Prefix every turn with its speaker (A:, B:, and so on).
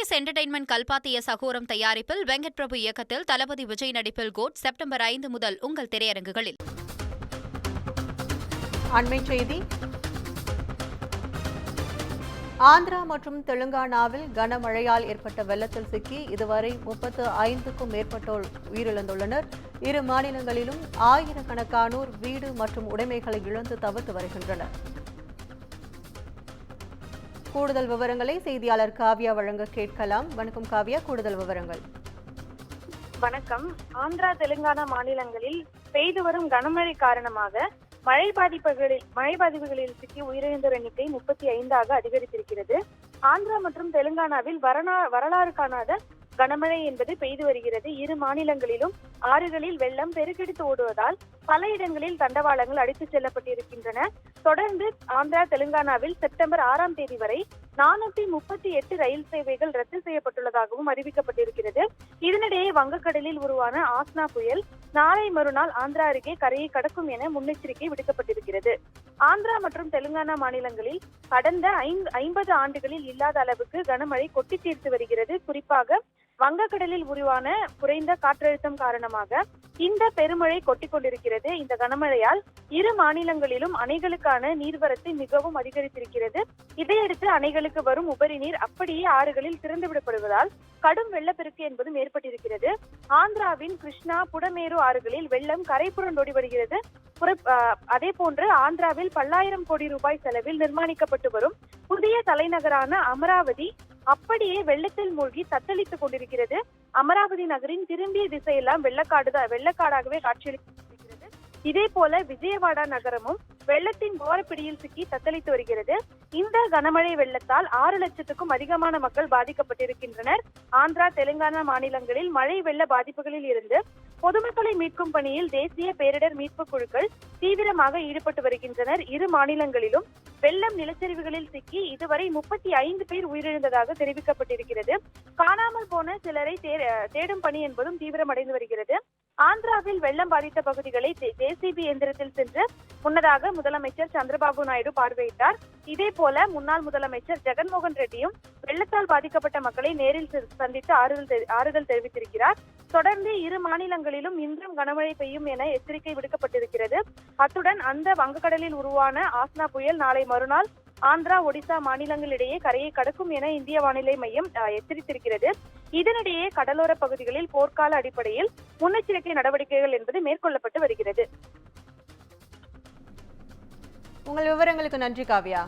A: ABS entertainment கல்பாத்திய சகோரம் தயாரிப்பில் வெங்கட் பிரபு இயக்கத்தில் தளபதி விஜய் நடிப்பில் கோட் செப்டம்பர் 5 முதல் உங்கள் திரையரங்குகளில்.
B: அண்மை செய்தி. ஆந்திரா மற்றும் தெலுங்கானாவில் கனமழையால் ஏற்பட்ட வெள்ளத்தில் சிக்கி இதுவரை 35க்கும் மேற்பட்டோர் உயிரிழந்துள்ளனர். இரு மாநிலங்களிலும் ஆயிரக்கணக்கானோர் வீடு மற்றும் உடைமைகளை இழந்து தவித்து வருகின்றனர். கூடுதல் விவரங்களை செய்தியாளர் காவ்யா வழங்க கேட்கலாம். வணக்கம் காவ்யா, கூடுதல் விவரங்கள்.
C: வணக்கம். ஆந்திரா தெலுங்கானா மாநிலங்களில் பெய்து வரும் கனமழை காரணமாக மழை பாதிப்புகளில் சிக்கி உயிரிழந்தோர் எண்ணிக்கை 35ஆக அதிகரித்திருக்கிறது. ஆந்திரா மற்றும் தெலுங்கானாவில் வரலாறு காணாத கனமழை என்பது பெய்து வருகிறது. இரு மாநிலங்களிலும் ஆறுகளில் வெள்ளம் பெருக்கெடுத்து ஓடுவதால் பல இடங்களில் தண்டவாளங்கள் அடித்துச் செல்லப்பட்டிருக்கின்றன. தொடர்ந்து ஆந்திரா தெலுங்கானாவில் செப்டம்பர் 6ஆம் தேதி வரை 438 ரயில் சேவைகள் ரத்து செய்யப்பட்டுள்ளதாகவும் அறிவிக்கப்பட்டிருக்கிறது. இதனிடையே வங்கக்கடலில் உருவான ஆஸ்னா புயல் நாளை மறுநாள் ஆந்திரா அருகே கரையை கடக்கும் என முன்னெச்சரிக்கை விடுக்கப்பட்டிருக்கிறது. ஆந்திரா மற்றும் தெலுங்கானா மாநிலங்களில் கடந்த 50 ஆண்டுகளில் இல்லாத அளவுக்கு கனமழை கொட்டி தீர்த்து வருகிறது. குறிப்பாக வங்கக்கடலில் உருவான குறைந்த காற்றழுத்தம் காரணமாக இந்த பெருமழை கொட்டிக் கொண்டிருக்கிறது. இந்த கனமழையால் இரு மாநிலங்களிலும் அணைகளுக்கான நீர்வரத்து மிகவும் அதிகரித்திருக்கிறது. இதையடுத்து அணைகளுக்கு வரும் உபரி நீர் அப்படியே ஆறுகளில் திறந்துவிடப்படுவதால் கடும் வெள்ளப்பெருக்கு என்பதும் ஏற்பட்டிருக்கிறது. ஆந்திராவின் கிருஷ்ணா, புடமேரு ஆறுகளில் வெள்ளம் கரை புரண்டோடி வருகிறது. அதே போன்று ஆந்திராவில் பல்லாயிரம் கோடி ரூபாய் செலவில் நிர்மாணிக்கப்பட்டு வரும் புதிய தலைநகரான அமராவதி அப்படியே வெள்ளத்தில் மூழ்கி தத்தளித்துக் கொண்டிருக்கிறது. அமராவதி நகரின் திரும்பிய திசையெல்லாம் வெள்ளக்காடாகவே காட்சியளிக்கிறது. இதே போல விஜயவாடா நகரமும் வெள்ளத்தின் கோரப்பிடியில் சிக்கி தத்தளித்து வருகிறது. இந்த கனமழை வெள்ளத்தால் 6 லட்சத்துக்கும் அதிகமான மக்கள் பாதிக்கப்பட்டிருக்கின்றனர். ஆந்திரா தெலுங்கானா மாநிலங்களில் மழை வெள்ள பாதிப்புகளில் இருந்து பொதுமக்களை மீட்கும் பணியில் தேசிய பேரிடர் மீட்பு குழுக்கள் தீவிரமாக ஈடுபட்டு வருகின்றனர். இரு மாநிலங்களிலும் வெள்ளம் நிலச்சரிவுகளில் சிக்கி இதுவரை 35 பேர் உயிரிழந்ததாக தெரிவிக்கப்பட்டிருக்கிறது. காணாமல் போன சிலரை தேடும் பணி என்பதும் தீவிரமடைந்து வருகிறது. ஆந்திராவில் வெள்ளம் பாதித்த பகுதிகளை ஜேசிபி எந்திரத்தில் சென்று முன்னதாக முதலமைச்சர் சந்திரபாபு நாயுடு பார்வையிட்டார். இதே போல முன்னாள் முதலமைச்சர் ஜெகன்மோகன் ரெட்டியும் வெள்ளத்தால் பாதிக்கப்பட்ட மக்களை நேரில் சந்தித்து ஆறுதல் தெரிவித்திருக்கிறார். தொடர்ந்து இரு மாநிலங்களிலும் இன்றும் கனமழை பெய்யும் என எச்சரிக்கை விடுக்கப்பட்டிருக்கிறது. அத்துடன் அந்த வங்கக்கடலில் உருவான ஆஸ்னா புயல் நாளை மறுநாள் ஆந்திரா, ஒடிசா மாநிலங்களிடையே கரையை கடக்கும் என இந்திய வானிலை மையம் எச்சரித்திருக்கிறது. இதனிடையே கடலோர பகுதிகளில் போர்க்கால அடிப்படையில் முன்னெச்சரிக்கை நடவடிக்கைகள் என்பது மேற்கொள்ளப்பட்டு வருகிறது.
B: உங்கள் விவரங்களுக்கு நன்றி காவ்யா.